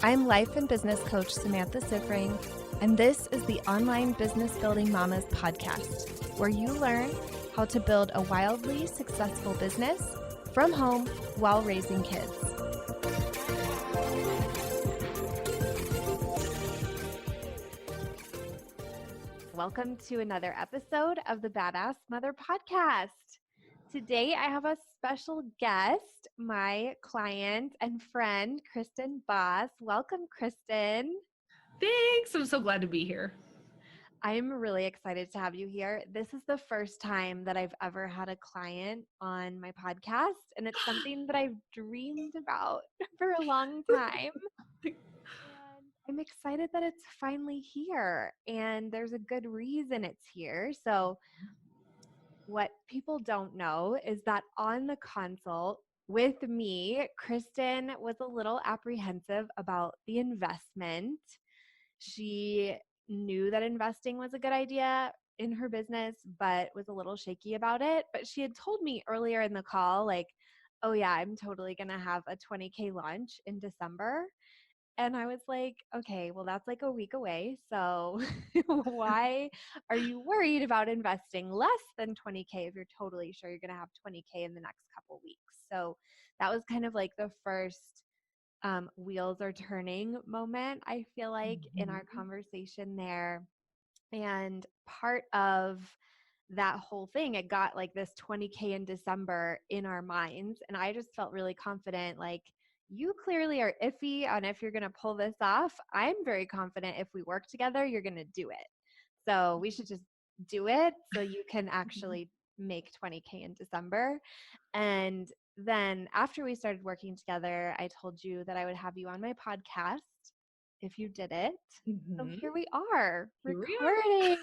I'm life and business coach Samantha Sifring, and this is the Online Business Building Mamas podcast, where you learn how to build a wildly successful business from home while raising kids. Welcome to another episode of the Badass Mother podcast. Today, I have a special guest, my client and friend, Kristen Boss. Welcome, Kristen. Thanks. I'm so glad to be here. I'm really excited to have you here. This is the first time that I've ever had a client on my podcast, and it's something that I've dreamed about for a long time. And I'm excited that it's finally here, and there's a good reason it's here. So what people don't know is that on the consult with me, Kristen was a little apprehensive about the investment. She knew that investing was a good idea in her business, but was a little shaky about it. But she had told me earlier in the call, like, oh yeah, I'm totally going to have a 20K launch in December. And I was like, okay, well, that's like a week away. So why are you worried about investing less than 20K if you're totally sure you're going to have 20K in the next couple weeks? So that was kind of like the first wheels are turning moment, I feel like, in our conversation there. And part of that whole thing, it got like this 20K in December in our minds. And I just felt really confident, like, you clearly are iffy on if you're going to pull this off. I'm very confident if we work together, you're going to do it. So we should just do it so you can actually make 20K in December. And then after we started working together, I told you that I would have you on my podcast if you did it. So here we are recording.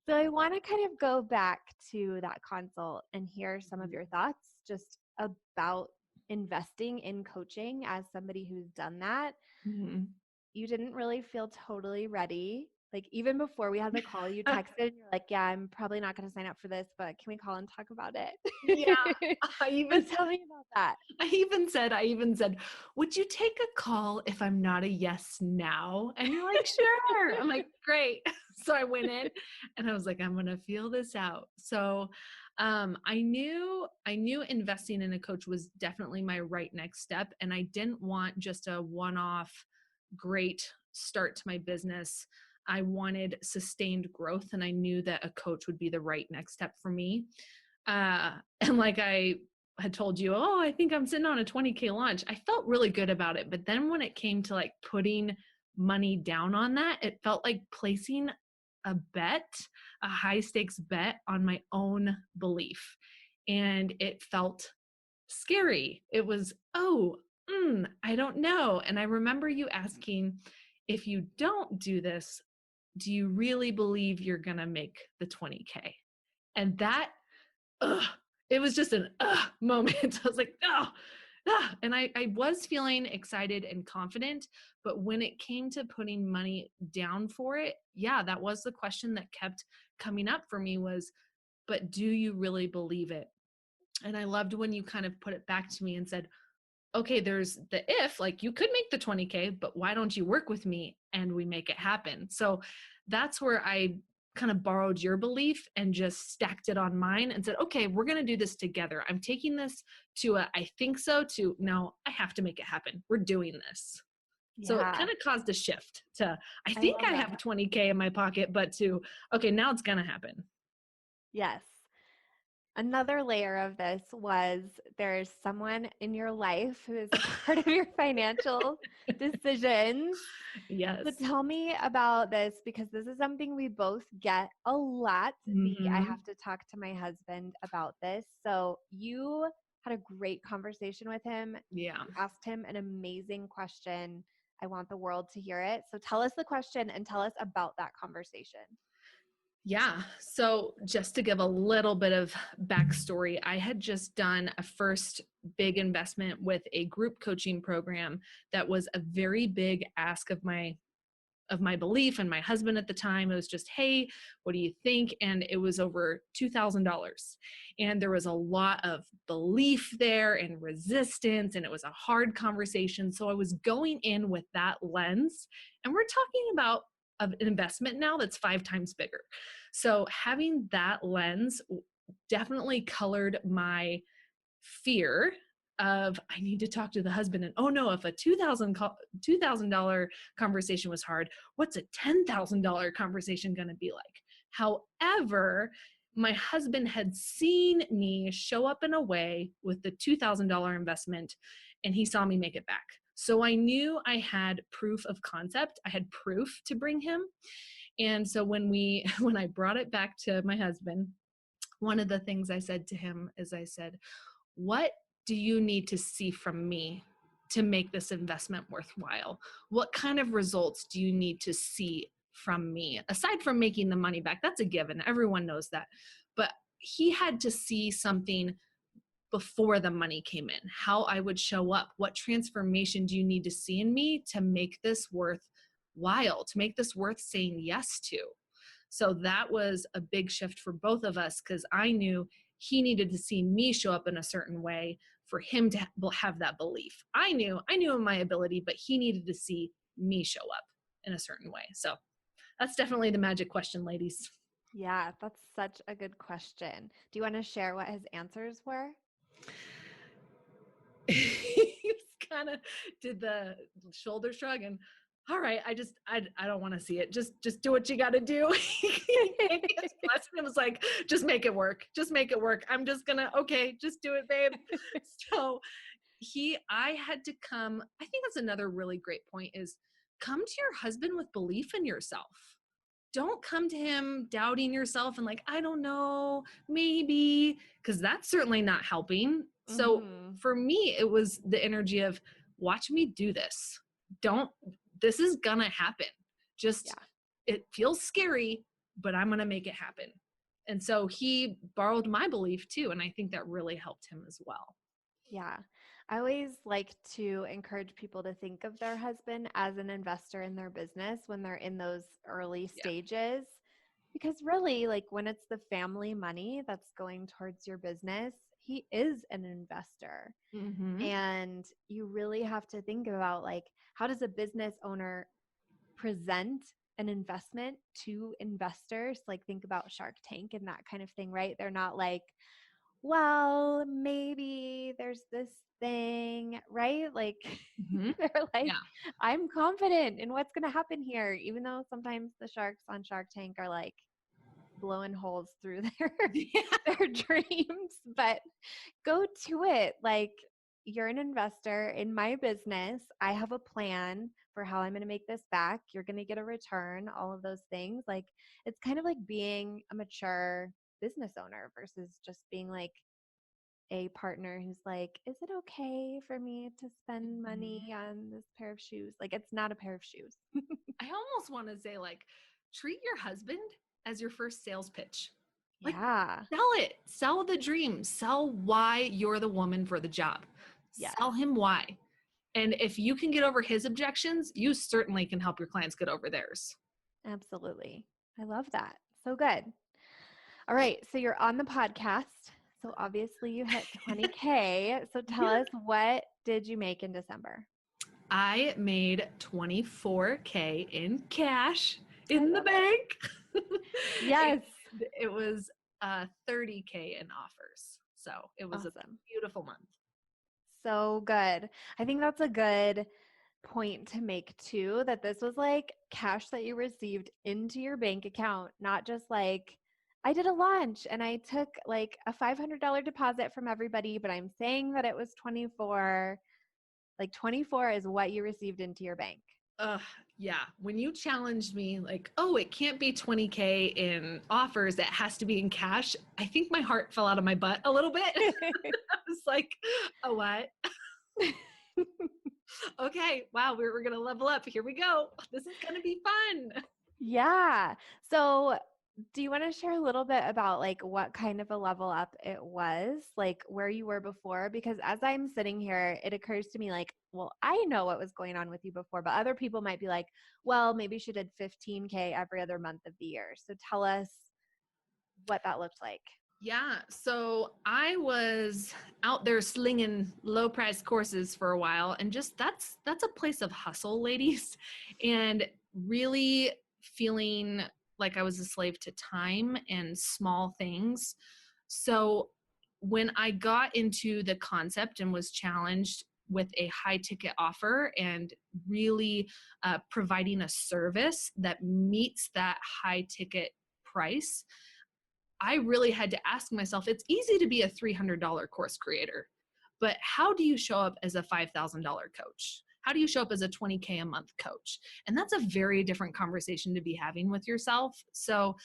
So I want to kind of go back to that consult and hear some of your thoughts just about investing in coaching as somebody who's done that. You didn't really feel totally ready. Like even before we had the call, you texted and you're like, yeah, I'm probably not going to sign up for this, but can we call and talk about it? Yeah. Tell me about that. I even said, would you take a call if I'm not a yes now? And you're like, sure. I'm like, great. So I went in and I was like, I'm going to feel this out. So I knew investing in a coach was definitely my right next step. And I didn't want just a one-off great start to my business. I wanted sustained growth, and I knew that a coach would be the right next step for me. And like I had told you, oh, I think I'm sitting on a 20K launch. I felt really good about it. But then when it came to like putting money down on that, it felt like placing a high stakes bet on my own belief. And it felt scary. It was, I don't know. And I remember you asking, if you don't do this, do you really believe you're going to make the 20K? And that, it was just an moment. I was like, and I was feeling excited and confident, but when it came to putting money down for it, yeah, that was the question that kept coming up for me was, but do you really believe it? And I loved when you kind of put it back to me and said, okay, there's the if, like you could make the 20K, but why don't you work with me and we make it happen? So that's where I kind of borrowed your belief and just stacked it on mine and said, okay, we're going to do this together. I'm taking this to I think so to, no, I have to make it happen. We're doing this. Yeah. So it kind of caused a shift to, I think I have 20K in my pocket, but to, okay, now it's going to happen. Yes. Another layer of this was there's someone in your life who is part of your financial decisions. Yes. So tell me about this, because this is something we both get a lot. I have to talk to my husband about this. So you had a great conversation with him. Yeah. You asked him an amazing question. I want the world to hear it. So tell us the question and tell us about that conversation. Yeah. So just to give a little bit of backstory, I had just done a first big investment with a group coaching program that was a very big ask of my of my belief and my husband at the time. It was just, hey, what do you think? And it was over $2,000. And there was a lot of belief there and resistance, and it was a hard conversation. So I was going in with that lens, and we're talking about an investment now that's 5 times bigger. So having that lens definitely colored my fear of, I need to talk to the husband, and oh no, if a $2,000 conversation was hard, what's a $10,000 conversation going to be like? However, my husband had seen me show up in a way with the $2,000 investment, and he saw me make it back. So I knew I had proof of concept. I had proof to bring him. And so when I brought it back to my husband, one of the things I said to him is I said, what do you need to see from me to make this investment worthwhile? What kind of results do you need to see from me? Aside from making the money back, that's a given. Everyone knows that. But he had to see something before the money came in, how I would show up. What transformation do you need to see in me to make this worthwhile, to make this worth saying yes to? So that was a big shift for both of us, because I knew he needed to see me show up in a certain way for him to have that belief. I knew in my ability, but he needed to see me show up in a certain way. So that's definitely the magic question, ladies. Yeah, that's such a good question. Do you want to share what his answers were? He kind of did the shoulder shrug and, all right, I don't want to see it. Just do what you got to do. He gave me his blessing and was like, just make it work. Just make it work. I'm just gonna, okay, just do it, babe. So I had to come. I think that's another really great point, is come to your husband with belief in yourself. Don't come to him doubting yourself and like, I don't know, maybe, because that's certainly not helping. So for me, it was the energy of, watch me do this. This is gonna happen. Just, it feels scary, but I'm gonna make it happen. And so he borrowed my belief too. And I think that really helped him as well. Yeah. I always like to encourage people to think of their husband as an investor in their business when they're in those early stages. Because really, like when it's the family money that's going towards your business, he is an investor. Mm-hmm. And you really have to think about, like, how does a business owner present an investment to investors? Like, think about Shark Tank and that kind of thing, right? They're not like, well, maybe there's this thing, right? Like they're like, I'm confident in what's going to happen here, even though sometimes the sharks on Shark Tank are like blowing holes through their dreams. But go to it. Like, you're an investor in my business. I have a plan for how I'm going to make this back. You're going to get a return, all of those things. Like, it's kind of like being a mature business owner versus just being like a partner who's like, is it okay for me to spend money on this pair of shoes? Like, it's not a pair of shoes. I almost want to say, like, treat your husband as your first sales pitch. Like, sell it, sell the dream, sell why you're the woman for the job. Sell him why. And if you can get over his objections, you certainly can help your clients get over theirs. Absolutely. I love that. So good. All right. So you're on the podcast. So obviously you hit 20K. So tell us, what did you make in December? I made $24K in cash in the bank. Yes. It was $30K in offers. So it was a beautiful month. So good. I think that's a good point to make too, that this was like cash that you received into your bank account, not just like, I did a launch and I took like a $500 deposit from everybody, but I'm saying that it was 24. Like 24 is what you received into your bank. Yeah. When you challenged me like, oh, it can't be 20K in offers, it has to be in cash, I think my heart fell out of my butt a little bit. I was like, oh, what? Okay. Wow. We're going to level up. Here we go. This is going to be fun. Yeah. So Do you want to share a little bit about like what kind of a level up it was, like where you were before? Because as I'm sitting here, it occurs to me like, well, I know what was going on with you before, but other people might be like, well, maybe she did 15K every other month of the year. So tell us what that looked like. Yeah. So I was out there slinging low price courses for a while, and just that's a place of hustle, ladies, and really feeling like I was a slave to time and small things. So when I got into the concept and was challenged with a high ticket offer and really providing a service that meets that high ticket price, I really had to ask myself, it's easy to be a $300 course creator, but how do you show up as a $5,000 coach? How do you show up as a 20K a month coach? And that's a very different conversation to be having with yourself. So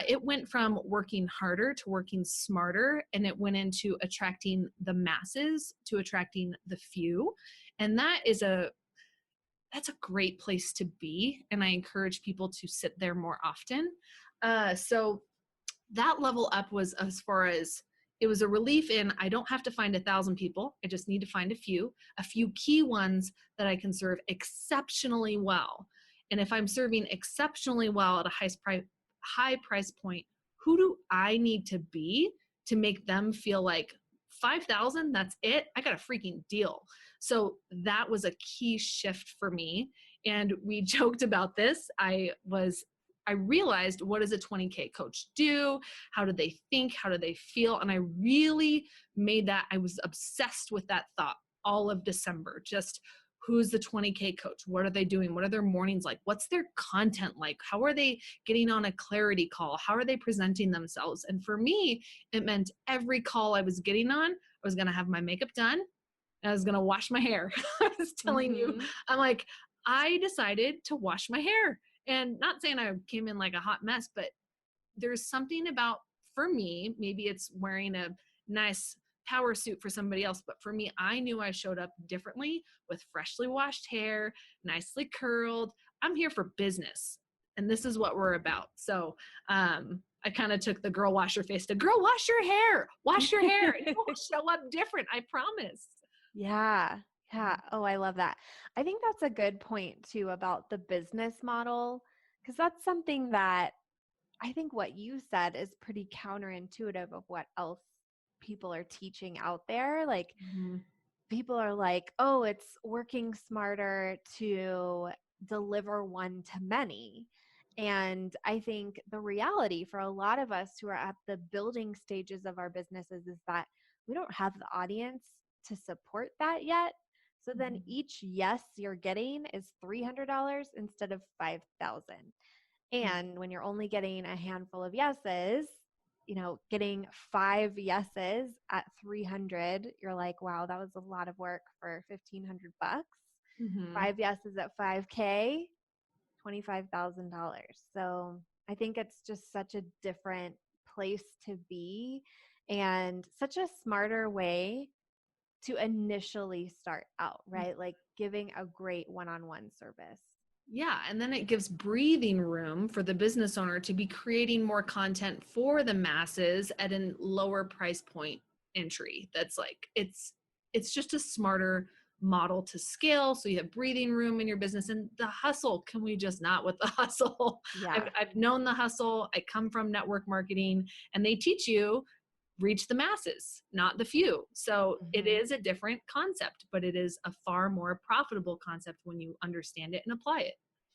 it went from working harder to working smarter, and it went into attracting the masses to attracting the few. And that's a great place to be. And I encourage people to sit there more often. So that level up was as far as it was a relief in I don't have to find 1,000 people. I just need to find a few key ones that I can serve exceptionally well. And if I'm serving exceptionally well at a high price point, who do I need to be to make them feel like 5,000, that's it? I got a freaking deal. So that was a key shift for me. And we joked about this. I realized, what does a 20K coach do? How do they think? How do they feel? And I really I was obsessed with that thought all of December. Just who's the 20K coach? What are they doing? What are their mornings like? What's their content like? How are they getting on a clarity call? How are they presenting themselves? And for me, it meant every call I was getting on, I was going to have my makeup done. I was going to wash my hair. I was telling you, I'm like, I decided to wash my hair. And not saying I came in like a hot mess, but there's something about, for me, maybe it's wearing a nice power suit for somebody else, but for me, I knew I showed up differently with freshly washed hair, nicely curled. I'm here for business, and this is what we're about. So I kind of took the girl wash your face to girl wash your hair, and you will show up different, I promise. Yeah. Yeah. Oh, I love that. I think that's a good point too about the business model, because that's something that I think what you said is pretty counterintuitive of what else people are teaching out there. Like, people are like, oh, it's working smarter to deliver one to many. And I think the reality for a lot of us who are at the building stages of our businesses is that we don't have the audience to support that yet. So then each yes you're getting is $300 instead of 5,000. And when you're only getting a handful of yeses, getting 5 yeses at 300, you're like, wow, that was a lot of work for 1,500 bucks. 5 yeses at 5K, $25,000. So I think it's just such a different place to be and such a smarter way to initially start out, right? Like giving a great one-on-one service. Yeah. And then it gives breathing room for the business owner to be creating more content for the masses at a lower price point entry. That's like, it's just a smarter model to scale. So you have breathing room in your business, and the hustle. Can we just not with the hustle? Yeah. I've known the hustle. I come from network marketing, and they teach you reach the masses, not the few. So it is a different concept, but it is a far more profitable concept when you understand it and apply it.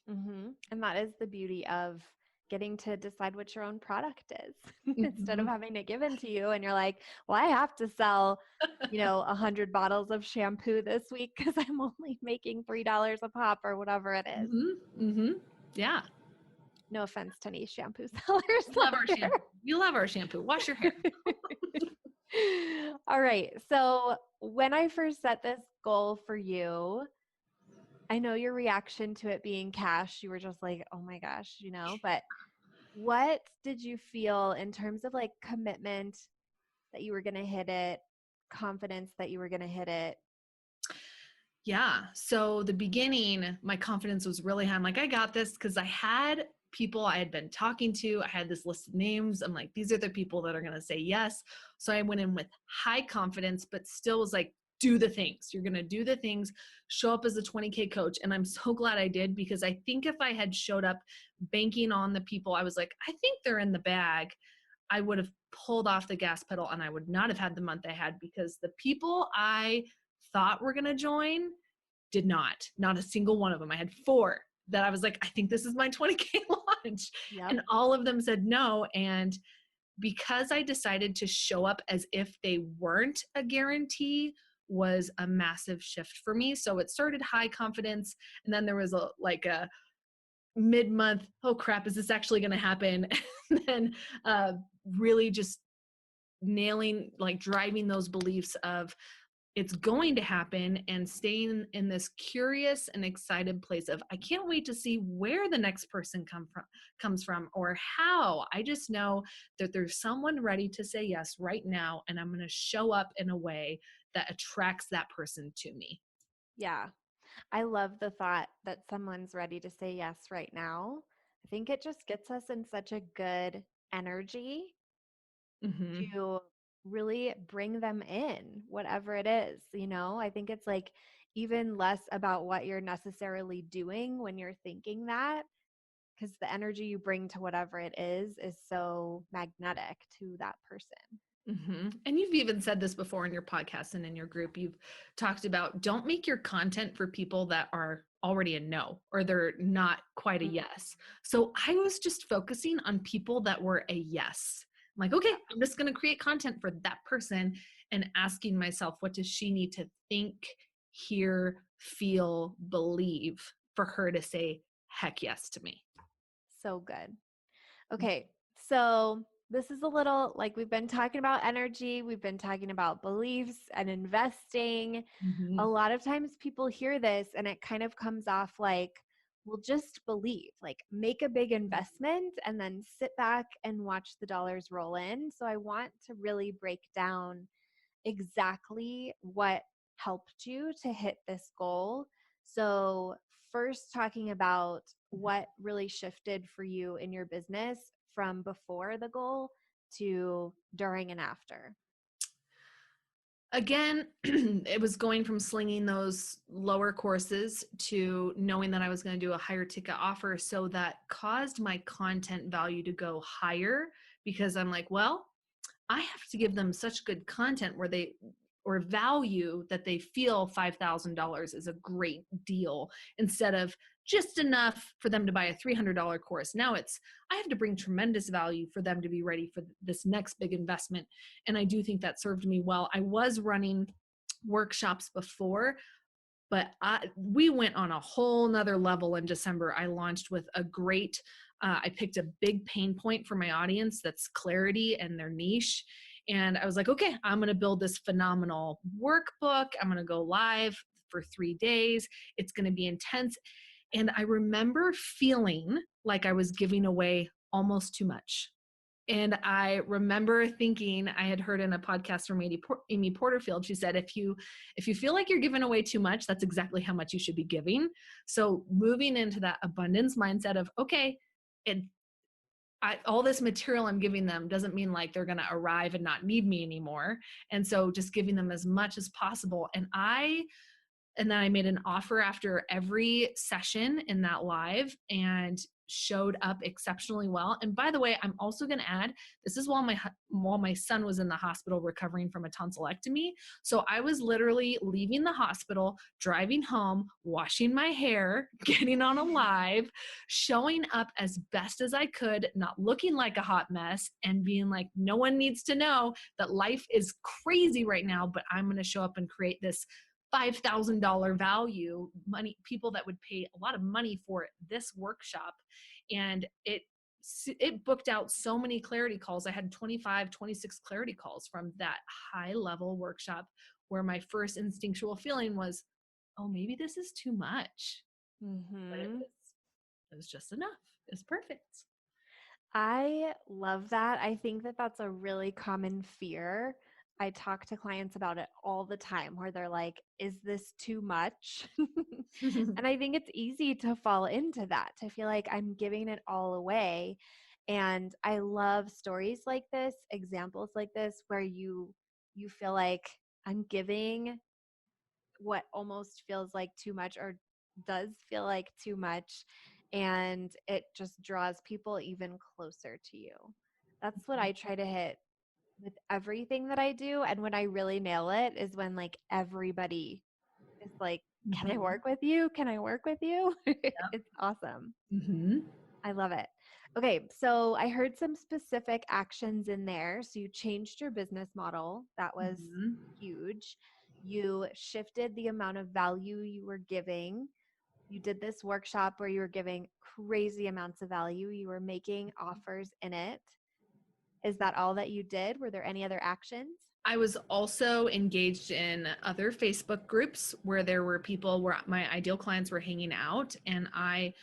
And that is the beauty of getting to decide what your own product is instead of having it given to you. And you're like, well, I have to sell, 100 bottles of shampoo this week because I'm only making $3 a pop or whatever it is. Yeah. No offense to any shampoo sellers. We love our shampoo. You love our shampoo. Wash your hair. All right. So when I first set this goal for you, I know your reaction to it being cash, you were just like, oh my gosh, but what did you feel in terms of like commitment that you were going to hit it, confidence that you were going to hit it? Yeah. So the beginning, my confidence was really high. I'm like, I got this, because I had people I had been talking to. I had this list of names. I'm like, these are the people that are going to say yes. So I went in with high confidence, but still was like, do the things. You're going to do the things, show up as a 20K coach. And I'm so glad I did, because I think if I had showed up banking on the people, I was like, I think they're in the bag, I would have pulled off the gas pedal and I would not have had the month I had, because the people I thought were going to join did not a single one of them. I had 4 that I was like, I think this is my 20K launch. Yep. And all of them said no. And because I decided to show up as if they weren't a guarantee was a massive shift for me. So it started high confidence. And then there was a mid-month, oh crap, is this actually going to happen? And then really just nailing, like driving those beliefs of it's going to happen, and staying in this curious and excited place of I can't wait to see where the next person comes from or how. I just know that there's someone ready to say yes right now, and I'm going to show up in a way that attracts that person to me. Yeah. I love the thought that someone's ready to say yes right now. I think it just gets us in such a good energy Mm-hmm. to really bring them in, whatever it is. I think it's like even less about what you're necessarily doing when you're thinking that, because the energy you bring to whatever it is so magnetic to that person. Mm-hmm. And you've even said this before in your podcast and in your group. You've talked about don't make your content for people that are already a no or they're not quite a Mhm. yes. So I was just focusing on people that were a yes. I'm like, okay, I'm just going to create content for that person and asking myself, what does she need to think, hear, feel, believe for her to say heck yes to me? So good. Okay, so this is a little like we've been talking about energy, we've been talking about beliefs and investing. A Mm-hmm. lot of times people hear this and it kind of comes off like, well, just believe, like make a big investment and then sit back and watch the dollars roll in. So I want to really break down exactly what helped you to hit this goal. So, first, talking about what really shifted for you in your business from before the goal to during and after. Again, it was going from slinging those lower courses to knowing that I was going to do a higher ticket offer. So that caused my content value to go higher, because I'm like, well, I have to give them such good content where they or value that they feel $5,000 is a great deal, instead of just enough for them to buy a $300 course. Now it's, I have to bring tremendous value for them to be ready for this next big investment. And I do think that served me well. I was running workshops before, but we went on a whole nother level in December. I launched with a great, I picked a big pain point for my audience, that's clarity and their niche. And I was like, okay, I'm going to build this phenomenal workbook. I'm going to go live for 3 days. It's going to be intense. And I remember feeling like I was giving away almost too much. And I remember thinking, I had heard in a podcast from Amy Porterfield, she said, if you feel like you're giving away too much, that's exactly how much you should be giving. So moving into that abundance mindset of, okay, and all this material I'm giving them doesn't mean like they're going to arrive and not need me anymore. And so just giving them as much as possible. And then I made an offer after every session in that live and showed up exceptionally well. And by the way, I'm also going to add, this is while my son was in the hospital recovering from a tonsillectomy. So I was literally leaving the hospital, driving home, washing my hair, getting on a live, showing up as best as I could, not looking like a hot mess, and being like, no one needs to know that life is crazy right now, but I'm going to show up and create this $5,000 value, money, people that would pay a lot of money for this workshop. And it booked out so many clarity calls. I had 25, 26 clarity calls from that high level workshop, where my first instinctual feeling was, oh, maybe this is too much. But Mm-hmm. it was just enough. It's perfect. I love that. I think that that's a really common fear I talk to clients about it all the time where they're like, is this too much? And I think it's easy to fall into that, to feel like I'm giving it all away. And I love stories like this, examples like this, where you feel like I'm giving what almost feels like too much or does feel like too much, and it just draws people even closer to you. That's what I try to hit with everything that I do. And when I really nail it is when like everybody is like, can I Mhm. work with you? Can I work with you? Yep. It's awesome. Mhm. I love it. Okay, so I heard some specific actions in there. So you changed your business model. That was Mhm. huge. You shifted the amount of value you were giving. You did this workshop where you were giving crazy amounts of value. You were making offers in it. Is that all that you did? Were there any other actions? I was also engaged in other Facebook groups where there were people where my ideal clients were hanging out, and I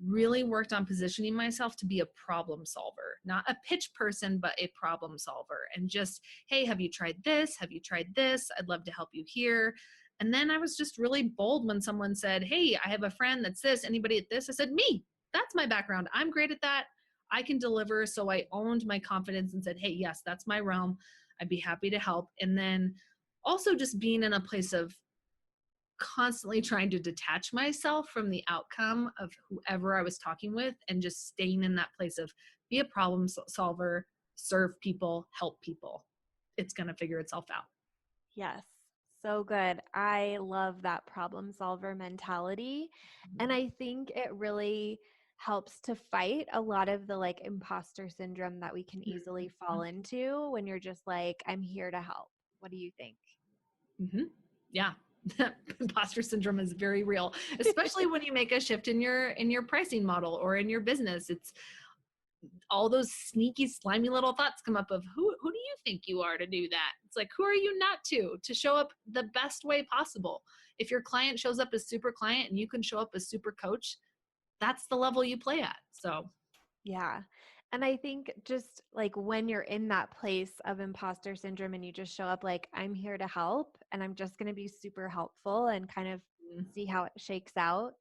really worked on positioning myself to be a problem solver, not a pitch person, but a problem solver. And just, hey, have you tried this? Have you tried this? I'd love to help you here. And then I was just really bold when someone said, hey, I have a friend that's this, anybody at this? I said, me, that's my background. I'm great at that. I can deliver. So I owned my confidence and said, hey, yes, that's my realm. I'd be happy to help. And then also just being in a place of constantly trying to detach myself from the outcome of whoever I was talking with and just staying in that place of be a problem solver, serve people, help people. It's going to figure itself out. Yes, so good. I love that problem solver mentality. And I think it really helps to fight a lot of the like imposter syndrome that we can easily fall into when you're just like, I'm here to help. What do you think? Mm-hmm. Yeah. Imposter syndrome is very real, especially when you make a shift in your pricing model or in your business. It's all those sneaky, slimy little thoughts come up of who do you think you are to do that? It's like, who are you not to show up the best way possible? If your client shows up as super client and you can show up as super coach, that's the level you play at. So, Yeah. And I think just like when you're in that place of imposter syndrome and you just show up like, I'm here to help and I'm just going to be super helpful and kind of see how it shakes out,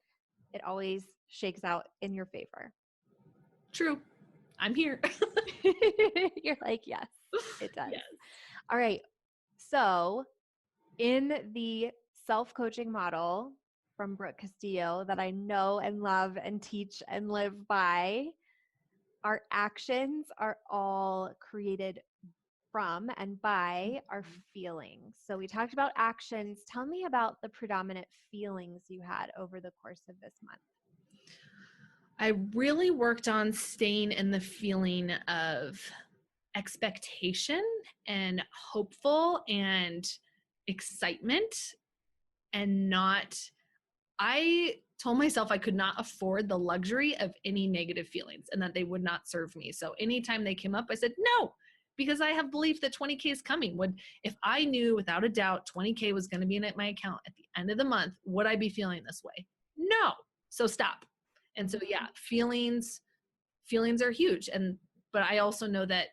it always shakes out in your favor. true. I'm here. You're like, yes, it does. Yes. All right. So, in the self coaching model from Brooke Castillo that I know and love and teach and live by, our actions are all created from and by our feelings. So, we talked about actions. Tell me about the predominant feelings you had over the course of this month. I really worked on staying in the feeling of expectation and hopeful and excitement and not I told myself I could not afford the luxury of any negative feelings and that they would not serve me. So anytime they came up, I said, no, because I have belief that 20K is coming. If I knew without a doubt 20K was going to be in my account at the end of the month, would I be feeling this way? No. So stop. And so, yeah, feelings are huge. But I also know that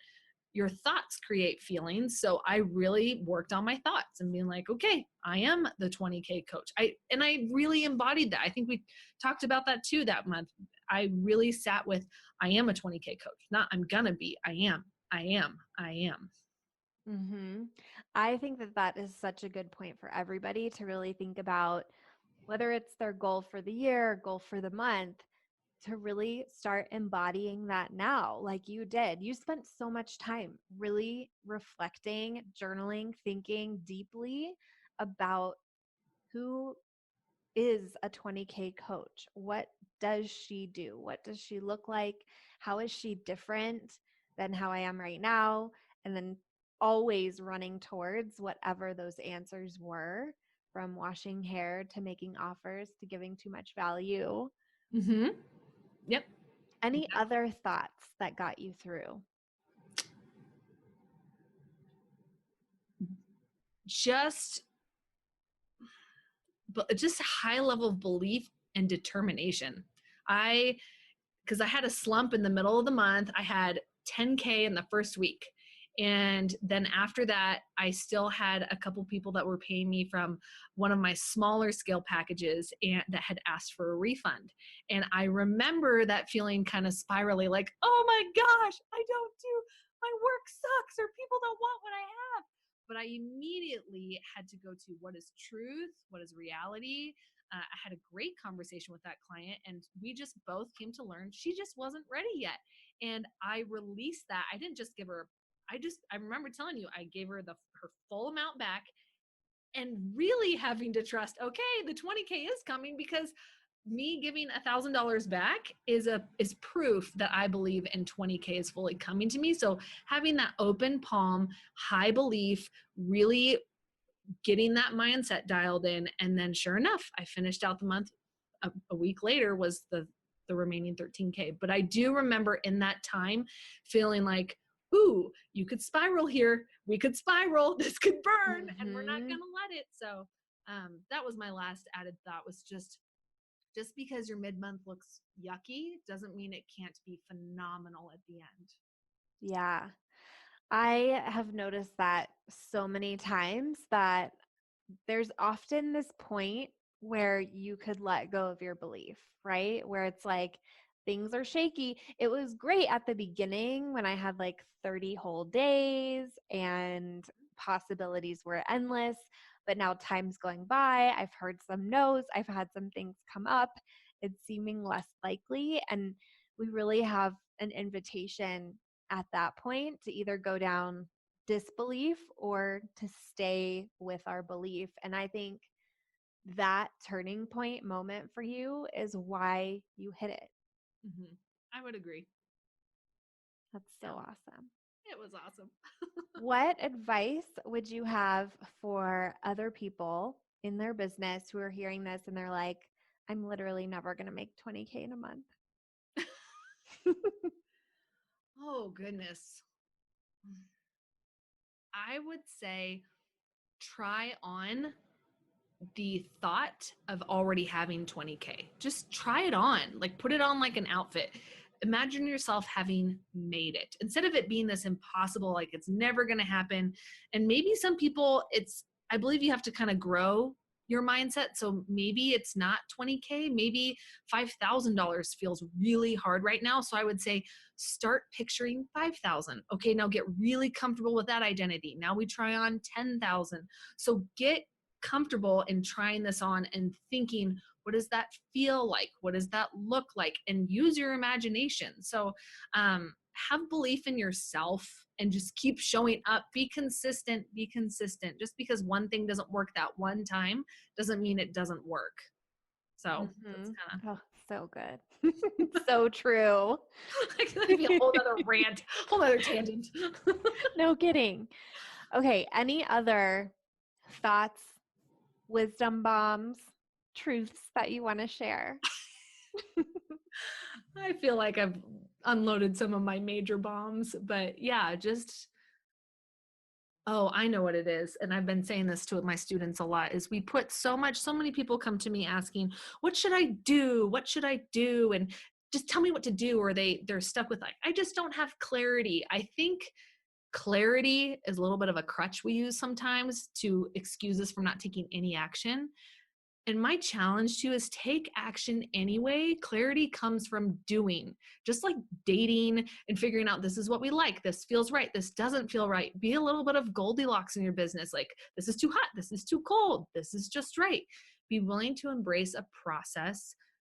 your thoughts create feelings. So I really worked on my thoughts and being like, okay, I am the 20K coach. I really embodied that. I think we talked about that too that month. I really sat with, I am a 20K coach. Not I'm gonna be, I am, I am, I am. Mm-hmm. I think that that is such a good point for everybody to really think about, whether it's their goal for the year, goal for the month, to really start embodying that now, like you did. You spent so much time really reflecting, journaling, thinking deeply about who is a 20K coach. What does she do? What does she look like? How is she different than how I am right now? And then always running towards whatever those answers were, from washing hair to making offers to giving too much value. Mm-hmm. Yep. Any other thoughts that got you through? Just but just high level of belief and determination. Because I had a slump in the middle of the month. I had 10K in the first week. And then after that, I still had a couple people that were paying me from one of my smaller scale packages and that had asked for a refund. And I remember that feeling kind of spirally, like, oh my gosh, my work sucks, or people don't want what I have. But I immediately had to go to what is truth, what is reality. I had a great conversation with that client, and we just both came to learn she just wasn't ready yet. And I released that. I didn't just give her, I remember telling you, I gave her her full amount back, and really having to trust, okay, the 20K is coming, because me giving $1,000 back is proof that I believe in 20K is fully coming to me. So having that open palm, high belief, really getting that mindset dialed in. And then sure enough, I finished out the month. A week later was the remaining 13K. But I do remember in that time feeling like, ooh, you could spiral here. We could spiral. This could burn, and we're not going to let it. So that was my last added thought, was just because your mid-month looks yucky doesn't mean it can't be phenomenal at the end. Yeah. I have noticed that so many times that there's often this point where you could let go of your belief, right? Where it's like things are shaky. It was great at the beginning when I had like 30 whole days and possibilities were endless. But now time's going by. I've heard some no's. I've had some things come up. It's seeming less likely. And we really have an invitation at that point to either go down disbelief or to stay with our belief. And I think that turning point moment for you is why you hit it. Mm-hmm. I would agree. That's so awesome. It was awesome. What advice would you have for other people in their business who are hearing this and they're like, I'm literally never going to make 20K in a month? Oh, goodness. I would say try on the thought of already having 20K. Just try it on, like put it on like an outfit. Imagine yourself having made it instead of it being this impossible, like it's never going to happen. And maybe some people, I believe you have to kind of grow your mindset. So maybe it's not 20K, maybe $5,000 feels really hard right now. So I would say start picturing 5,000. Okay, now get really comfortable with that identity. Now we try on 10,000. So get comfortable in trying this on and thinking, what does that feel like? What does that look like? And use your imagination. So have belief in yourself and just keep showing up. Be consistent. Be consistent. Just because one thing doesn't work that one time doesn't mean it doesn't work. So that's kind of so good. So true. It's going to be a whole other rant, whole other tangent. No kidding. Okay. Any other thoughts, wisdom bombs, truths that you want to share? I feel like I've unloaded some of my major bombs, but yeah, I know what it is. And I've been saying this to my students a lot, is we put so many people come to me asking, what should I do? What should I do? And just tell me what to do. Or they're stuck with like, I just don't have clarity. I think clarity is a little bit of a crutch we use sometimes to excuse us from not taking any action. And my challenge to you is take action anyway. Clarity comes from doing, just like dating and figuring out this is what we like. This feels right. This doesn't feel right. Be a little bit of Goldilocks in your business. Like this is too hot. This is too cold. This is just right. Be willing to embrace a process.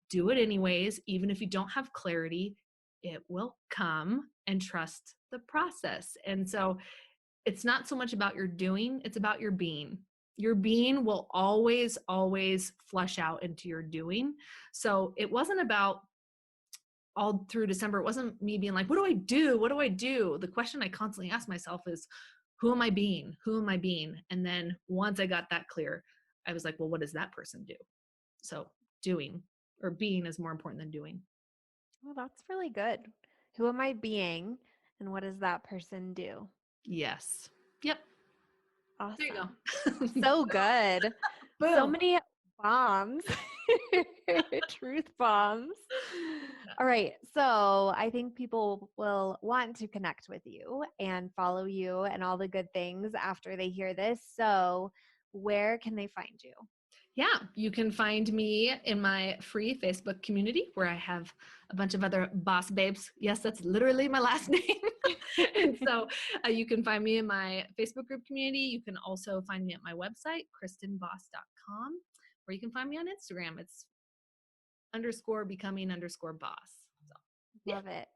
Do it anyways. Even if you don't have clarity, it will come, and trust the process. And so it's not so much about your doing, it's about your being. Your being will always, always flush out into your doing. So it wasn't about all through December. It wasn't me being like, what do I do? What do I do? The question I constantly ask myself is, who am I being? Who am I being? And then once I got that clear, I was like, well, what does that person do? So doing or being is more important than doing. Well, that's really good. Who am I being and what does that person do? Yes. Yep. Awesome. There you go. So good. So Boom. many bombs. Truth bombs. All right. So I think people will want to connect with you and follow you and all the good things after they hear this. So where can they find you? Yeah, you can find me in my free Facebook community where I have a bunch of other boss babes. Yes, that's literally my last name. And so you can find me in my Facebook group community. You can also find me at my website, kristenboss.com, or you can find me on Instagram. It's _becoming_boss. So, yeah. Love it.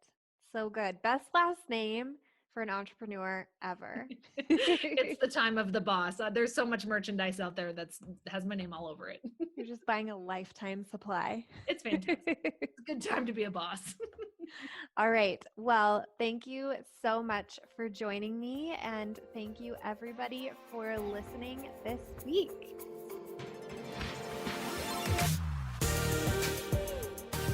So good. Best last name for an entrepreneur ever. It's the time of the boss. There's so much merchandise out there that has my name all over it. You're just buying a lifetime supply. It's fantastic. It's a good time to be a boss. All right. Well, thank you so much for joining me. And thank you, everybody, for listening this week.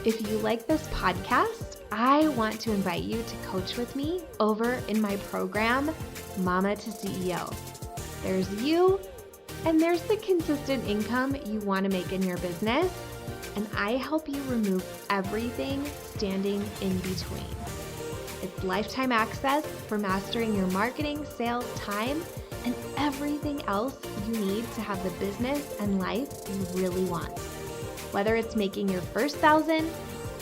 If you like this podcast, I want to invite you to coach with me over in my program, Mama to CEO. There's you, and there's the consistent income you want to make in your business, and I help you remove everything standing in between. It's lifetime access for mastering your marketing, sales, time, and everything else you need to have the business and life you really want. Whether it's making your first 1,000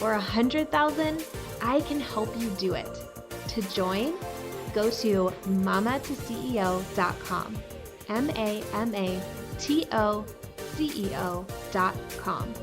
or 100,000, I can help you do it. To join, go to mamatoceo.com, mamatoceo.com.